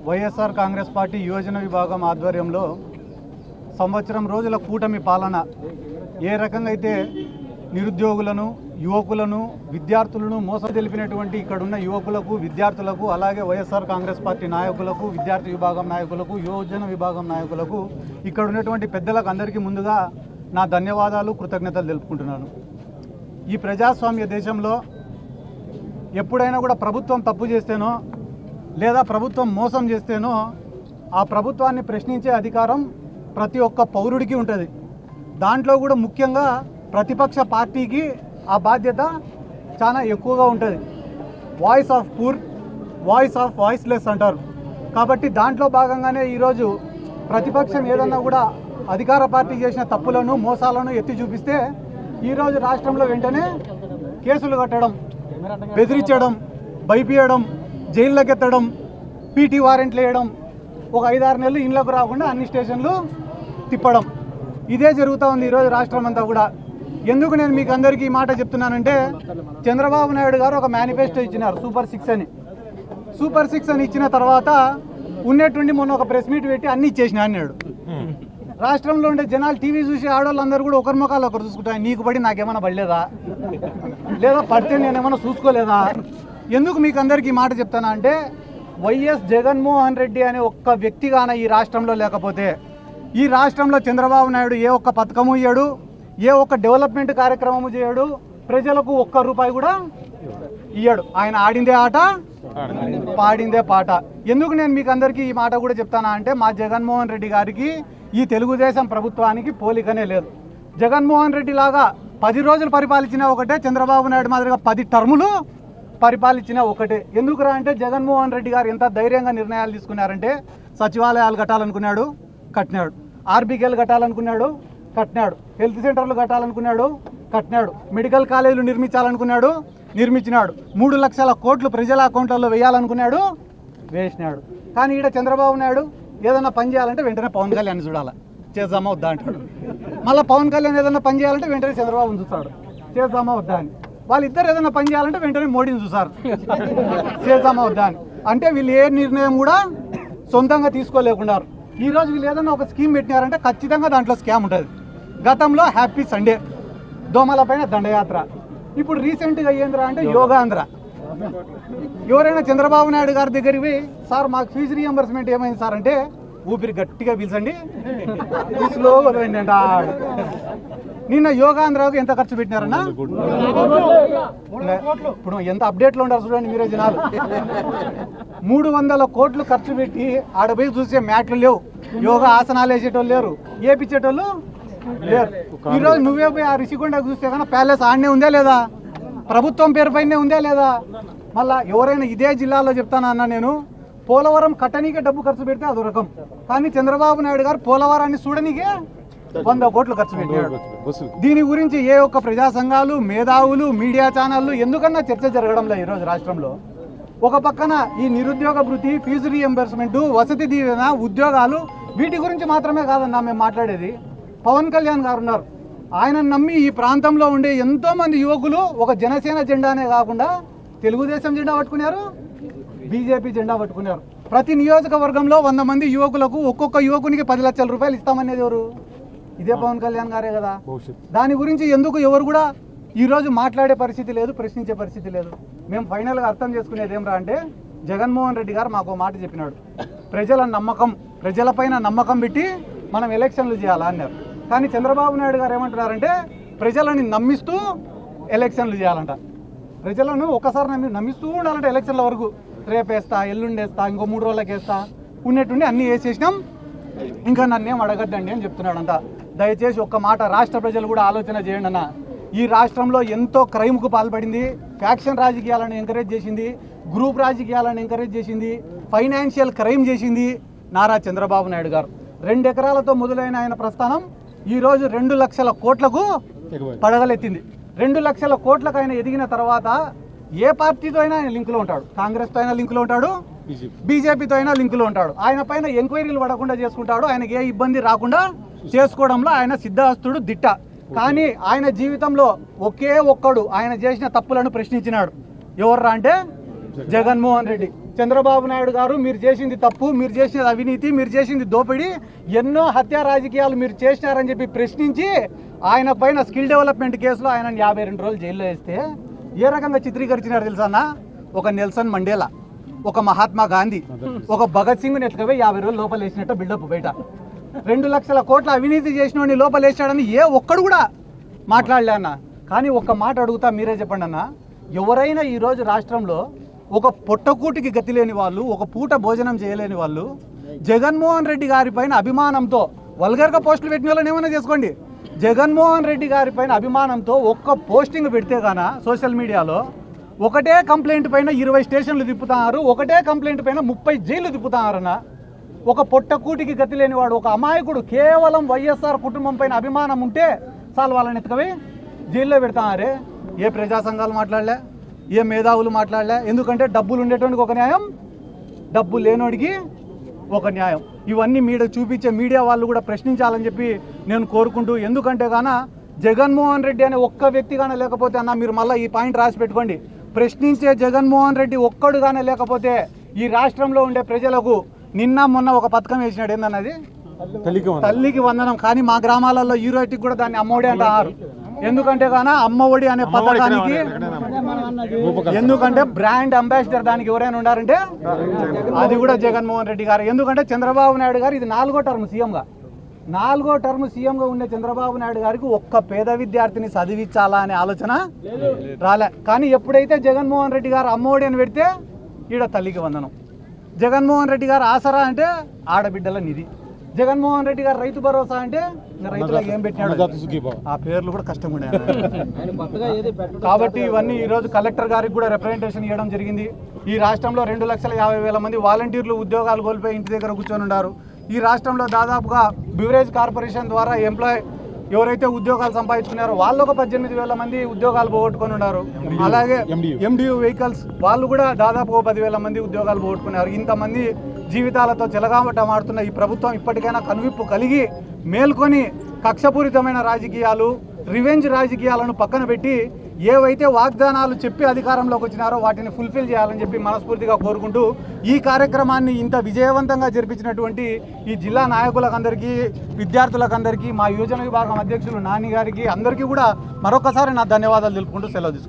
YSR Congress party యువజన విభాగం ఆధ్వర్యంలో సంవత్సరం రోజుల కూటమి పాలన ఏ రకంగా అయితే నిరుద్యోగులను, యువకులను, విద్యార్థులను మోసం తెలిపినటువంటి ఇక్కడున్న యువకులకు, విద్యార్థులకు, అలాగే వైఎస్ఆర్ కాంగ్రెస్ పార్టీ నాయకులకు, విద్యార్థి విభాగం నాయకులకు, యువజన విభాగం నాయకులకు, ఇక్కడ ఉన్నటువంటి పెద్దలకు అందరికీ ముందుగా నా ధన్యవాదాలు, కృతజ్ఞతలు తెలుపుకుంటున్నాను. ఈ ప్రజాస్వామ్య దేశంలో ఎప్పుడైనా కూడా ప్రభుత్వం తప్పు చేస్తేనో లేదా ప్రభుత్వం మోసం చేస్తేనో ఆ ప్రభుత్వాన్ని ప్రశ్నించే అధికారం ప్రతి ఒక్క పౌరుడికి ఉంటుంది. దాంట్లో కూడా ముఖ్యంగా ప్రతిపక్ష పార్టీకి ఆ బాధ్యత చాలా ఎక్కువగా ఉంటుంది. Voice of poor, voice of voiceless అంటారు. కాబట్టి దాంట్లో భాగంగానే ఈరోజు ప్రతిపక్షం ఏదన్నా కూడా అధికార పార్టీ చేసిన తప్పులను, మోసాలను ఎత్తి చూపిస్తే ఈరోజు రాష్ట్రంలో వెంటనే కేసులు కట్టడం, బెదిరించడం, భయపీయడం, జైల్లోకి ఎత్తడం, పీటీ వారెంట్లు వేయడం, ఒక 5-6 నెలలు ఇళ్ళకు రాకుండా అన్ని స్టేషన్లు తిప్పడం, ఇదే జరుగుతూ ఉంది ఈరోజు రాష్ట్రం అంతా కూడా. ఎందుకు నేను మీకు అందరికీ ఈ మాట చెప్తున్నానంటే, చంద్రబాబు నాయుడు గారు ఒక మేనిఫెస్టో ఇచ్చినారు, సూపర్ 6 అని. సూపర్ 6 అని ఇచ్చిన తర్వాత ఉన్నట్టుండి మొన్న ఒక ప్రెస్ మీట్ పెట్టి అన్ని ఇచ్చేసిన అన్నాడు. రాష్ట్రంలో ఉండే జనాలు టీవీ చూసి ఆడవాళ్ళందరూ కూడా ఒకరి ముఖాలు ఒకరు చూసుకుంటారు. నీకు పడి నాకేమైనా పడలేదా, లేదా పడితే నేనేమైనా చూసుకోలేదా? ఎందుకు మీకు అందరికీ ఈ మాట చెప్తానా అంటే, వైఎస్ జగన్మోహన్ రెడ్డి అనే ఒక్క వ్యక్తిగాన ఈ రాష్ట్రంలో లేకపోతే, ఈ రాష్ట్రంలో చంద్రబాబు నాయుడు ఏ ఒక్క పథకము ఇయ్యడు, ఏ ఒక్క డెవలప్మెంట్ కార్యక్రమము చేయడు, ప్రజలకు ఒక్క రూపాయి కూడా ఇయ్యడు. ఆయన ఆడిందే ఆట, పాడిందే పాట. ఎందుకు నేను మీకు అందరికీ ఈ మాట కూడా చెప్తానా అంటే, మా జగన్మోహన్ రెడ్డి గారికి ఈ తెలుగుదేశం ప్రభుత్వానికి పోలికనే లేదు. జగన్మోహన్ రెడ్డి లాగా 10 రోజులు పరిపాలించిన ఒకటే, చంద్రబాబు నాయుడు మాదిరిగా 10 టర్ములు పరిపాలించిన ఒకటే. ఎందుకురా అంటే, జగన్మోహన్ రెడ్డి గారు ఎంత ధైర్యంగా నిర్ణయాలు తీసుకున్నారంటే, సచివాలయాలు కట్టాలనుకున్నాడు, కట్టినాడు. ఆర్బీకేలు కట్టాలనుకున్నాడు, కట్టినాడు. హెల్త్ సెంటర్లు కట్టాలనుకున్నాడు, కట్టినాడు. మెడికల్ కాలేజీలు నిర్మించాలనుకున్నాడు, నిర్మించినాడు. 3 లక్షల కోట్లు ప్రజల అకౌంట్లలో వేయాలనుకున్నాడు, వేసినాడు. కానీ ఈడ చంద్రబాబు నాయుడు ఏదైనా పని చేయాలంటే వెంటనే పవన్ కళ్యాణ్ చూడాలి, చేద్దామా వద్దా అంటాడు. మళ్ళీ పవన్ కళ్యాణ్ ఏదైనా పని చేయాలంటే వెంటనే చంద్రబాబుని చూస్తాడు, చేద్దామా వద్దా అని. వాళ్ళిద్దరు ఏదైనా పని చేయాలంటే వెంటనే మోడీని చూసారు, చేద్దామా వద్దా అని. అంటే వీళ్ళు ఏ నిర్ణయం కూడా సొంతంగా తీసుకోలేకున్నారు. ఈరోజు వీళ్ళు ఏదైనా ఒక స్కీమ్ పెట్టినారంటే ఖచ్చితంగా దాంట్లో స్కామ్ ఉంటుంది. గతంలో హ్యాపీ సండే, దోమల పైన దండయాత్ర, ఇప్పుడు రీసెంట్గా ఏంద్రా అంటే యోగాంధ్ర. ఎవరైనా చంద్రబాబు నాయుడు గారి దగ్గరికి పోయి, సార్ మాకు ఫీజు రీఎంబర్స్మెంట్ ఏమైంది సార్ అంటే, ఊపిరి గట్టిగా పీల్చండి, స్లోగా పోయింది అంట. నిన్న యోగాంధ్రకు ఎంత ఖర్చు పెట్టినారన్నా? ఇప్పుడు ఎంత అప్డేట్లో ఉంటారు చూడండి మీరే జనాలు. 300 కోట్లు ఖర్చు పెట్టి ఆడపోయి చూసే మ్యాట్లు లేవు, యోగా ఆసనాలు వేసేటోళ్ళు లేరు, ఏపించేటోళ్ళు లేరు. ఈరోజు నువ్వే పోయి ఆ రిషికొండకు చూస్తే కానీ ప్యాలెస్ ఆడనే ఉందే లేదా, ప్రభుత్వం పేరు పైనే ఉందే లేదా? మళ్ళా ఎవరైనా ఇదే జిల్లాలో చెప్తానన్నా నేను, పోలవరం కట్టనీకే డబ్బు ఖర్చు పెడితే అదో రకం, కానీ చంద్రబాబు నాయుడు గారు పోలవరాన్ని చూడనీకే 100 కోట్లు ఖర్చు పెట్టాడు. దీని గురించి ఏ ఒక్క ప్రజా సంఘాలు, మేధావులు, మీడియా ఛానళ్ళు ఎందుకన్నా చర్చ జరగడంలో ఈరోజు రాష్ట్రంలో. ఒక పక్కన ఈ నిరుద్యోగ భృతి, ఫీజు రీఎంబర్స్మెంట్, వసతి దీవెన, ఉద్యోగాలు, వీటి గురించి మాత్రమే కాదన్నా మేము మాట్లాడేది. పవన్ కళ్యాణ్ గారు ఉన్నారు, ఆయన నమ్మి ఈ ప్రాంతంలో ఉండే ఎంతోమంది యువకులు ఒక జనసేన జెండానే కాకుండా తెలుగుదేశం జెండా పట్టుకున్నారు, బీజేపీ జెండా పట్టుకున్నారు. ప్రతి నియోజకవర్గంలో 100 మంది యువకులకు ఒక్కొక్క యువకునికి 10 లక్షల రూపాయలు ఇస్తామనేది ఎవరు? ఇదే పవన్ కళ్యాణ్ గారే కదా. దాని గురించి ఎందుకు ఎవరు కూడా ఈరోజు మాట్లాడే పరిస్థితి లేదు, ప్రశ్నించే పరిస్థితి లేదు. మేము ఫైనల్గా అర్థం చేసుకునేది ఏమరా అంటే, జగన్మోహన్ రెడ్డి గారు మాకు మాట చెప్పినాడు, ప్రజల నమ్మకం, ప్రజలపైన నమ్మకం పెట్టి మనం ఎలక్షన్లు చేయాలా అన్నారు. కానీ చంద్రబాబు నాయుడు గారు ఏమంటున్నారంటే, ప్రజలని నమ్మిస్తూ ఎలక్షన్లు చేయాలంట. ప్రజలను ఒక్కసారి నమ్మిస్తూ ఉండాలంటే ఎలక్షన్ల వరకు, రేపేస్తా, ఎల్లుండేస్తా, ఇంకో 3 రోజులకి వేస్తా, ఉన్నట్టుండి అన్నీ వేసేసినాం, ఇంకా నన్నేం అడగద్దండి అని చెప్తున్నాడంట. దయచేసి ఒక్క మాట రాష్ట్ర ప్రజలు కూడా ఆలోచన చేయండి అన్న. ఈ రాష్ట్రంలో ఎంతో క్రైమ్కు పాల్పడింది, ఫ్యాక్షన్ రాజకీయాలను ఎంకరేజ్ చేసింది, గ్రూప్ రాజకీయాలను ఎంకరేజ్ చేసింది, ఫైనాన్షియల్ క్రైమ్ చేసింది నారా చంద్రబాబు నాయుడు గారు. 2 ఎకరాలతో మొదలైన ఆయన ప్రస్థానం ఈరోజు 2 లక్షల కోట్లకు పడగలెత్తింది. 2 లక్షల కోట్లకు ఆయన ఎదిగిన తర్వాత ఏ పార్టీతో అయినా ఆయన లింకులో ఉంటాడు, కాంగ్రెస్తో అయినా లింకులో ఉంటాడు, బీజేపీతో అయినా లింకులో ఉంటాడు. ఆయన పైన ఎంక్వైరీలు పడకుండా చేసుకుంటాడు, ఆయనకి ఏ ఇబ్బంది రాకుండా చేసుకోవడంలో ఆయన సిద్ధహస్తుడు, దిట్ట. కానీ ఆయన జీవితంలో ఒకే ఒక్కడు ఆయన చేసిన తప్పులను ప్రశ్నించినాడు. ఎవర్రా అంటే జగన్మోహన్ రెడ్డి. చంద్రబాబు నాయుడు గారు మీరు చేసింది తప్పు, మీరు చేసింది అవినీతి, మీరు చేసింది దోపిడీ, ఎన్నో హత్యా రాజకీయాలు మీరు చేసినారని చెప్పి ప్రశ్నించి ఆయన పైన స్కిల్ డెవలప్మెంట్ కేసులో ఆయన 52 రోజులు జైల్లో వేస్తే ఏ రకంగా చిత్రీకరించినారు తెలుసా అన్న? ఒక నెల్సన్ మండేలా, ఒక మహాత్మా గాంధీ, ఒక భగత్ సింగ్ ఎత్తుకవే 50 రోజులు లోపల వేసినట్టు బిల్డప్ బయట. 2 లక్షల కోట్ల అవినీతి చేసినోడిని లోపల వేసాడని ఏ ఒక్కడు కూడా మాట్లాడలే అన్న. కానీ ఒక్క మాట అడుగుతా, మీరే చెప్పండి అన్న, ఎవరైనా ఈరోజు రాష్ట్రంలో ఒక పొట్టకూటికి గతి లేని వాళ్ళు, ఒక పూట భోజనం చేయలేని వాళ్ళు జగన్మోహన్ రెడ్డి గారి పైన అభిమానంతో, వల్గర్గా పోస్టులు పెట్టిన వాళ్ళని ఏమైనా చేసుకోండి, జగన్మోహన్ రెడ్డి గారి పైన అభిమానంతో ఒక్క పోస్టింగ్ పెడితే గాన సోషల్ మీడియాలో ఒకటే కంప్లైంట్ పైన 20 స్టేషన్లు తిప్పుతున్నారు, ఒకటే కంప్లైంట్ పైన 30 జైలు తిప్పుతున్నారన్న. ఒక పొట్టకూటికి గతి లేనివాడు, ఒక అమాయకుడు, కేవలం వైఎస్ఆర్ కుటుంబం పైన అభిమానం ఉంటే చాలు వాళ్ళని ఎత్తుకవి జైల్లో పెడతారే. ఏ ప్రజా సంఘాలు మాట్లాడలే, ఏ మేధావులు మాట్లాడలే. ఎందుకంటే డబ్బులు ఉండేటోడికి ఒక న్యాయం, డబ్బు లేనోడికి ఒక న్యాయం. ఇవన్నీ చూపించే మీడియా వాళ్ళు కూడా ప్రశ్నించాలని చెప్పి నేను కోరుకుంటూ, ఎందుకంటే గాన జగన్మోహన్ రెడ్డి అనే ఒక్క వ్యక్తి కానీ లేకపోతే అన్న, మీరు మళ్ళీ ఈ పాయింట్ రాసి పెట్టుకోండి, ప్రశ్నించే జగన్మోహన్ రెడ్డి ఒక్కడు కానీ లేకపోతే ఈ రాష్ట్రంలో ఉండే ప్రజలకు నిన్న మొన్న ఒక పథకం వేసినాడు, ఏందన్నది తల్లికి వందనం. కానీ మా గ్రామాలలో ఈ రోజుకి కూడా దాన్ని అమ్మఒడి అంటారు. ఎందుకంటే గాన అమ్మఒడి అనే పథకానికి, ఎందుకంటే బ్రాండ్ అంబాసిడర్ దానికి ఎవరైనా ఉండారంటే అది కూడా జగన్మోహన్ రెడ్డి గారు. ఎందుకంటే చంద్రబాబు నాయుడు గారు ఇది 4వ టర్మ్ సీఎంగా, 4వ టర్మ్ సీఎంగా ఉండే చంద్రబాబు నాయుడు గారికి ఒక్క పేద విద్యార్థిని చదివించాలా అనే ఆలోచన రాలే. కానీ ఎప్పుడైతే జగన్మోహన్ రెడ్డి గారు అమ్మఒడి అని పెడితే ఈడ తల్లికి వందనం, జగన్మోహన్ రెడ్డి గారు ఆసరా అంటే ఆడబిడ్డల నిధి, జగన్మోహన్ రెడ్డి గారు రైతు భరోసా అంటే రైతులకు ఏం పెట్టినాడు, ఆ పేర్లు కూడా కష్టంగా ఉన్నాయి. కాబట్టి ఇవన్నీ ఈరోజు కలెక్టర్ గారికి కూడా రిప్రజెంటేషన్ ఇవ్వడం జరిగింది. ఈ రాష్ట్రంలో 2,50,000 మంది వాలంటీర్లు ఉద్యోగాలు కోల్పోయి ఇంటి దగ్గర కూర్చొని ఉన్నారు. ఈ రాష్ట్రంలో దాదాపుగా బివరేజ్ కార్పొరేషన్ ద్వారా ఎవరైతే ఉద్యోగాలు సంపాదించుకున్నారో వాళ్ళు ఒక 18,000 మంది ఉద్యోగాలు పోగొట్టుకొని ఉన్నారు. అలాగే MDU వెహికల్స్ వాళ్ళు కూడా దాదాపు 10,000 మంది ఉద్యోగాలు పోగొట్టుకున్నారు. ఇంతమంది జీవితాలతో చెలగాటమాడుతున్న ఈ ప్రభుత్వం ఇప్పటికైనా కనువిప్పు కలిగి మేల్కొని కక్షపూరితమైన రాజకీయాలు, రివెంజ్ రాజకీయాలను పక్కన పెట్టి ఏవైతే వాగ్దానాలు చెప్పి అధికారంలోకి వచ్చినారో వాటిని ఫుల్ఫిల్ చేయాలని చెప్పి మనస్ఫూర్తిగా కోరుకుంటూ, ఈ కార్యక్రమాన్ని ఇంత విజయవంతంగా జరిపించినటువంటి ఈ జిల్లా నాయకులకందరికీ, విద్యార్థులకందరికీ, మా యువజన విభాగం అధ్యక్షులు నాని గారికి అందరికీ కూడా మరొకసారి నా ధన్యవాదాలు తెలుపుకుంటూ సెలవు తీసుకుంటాను.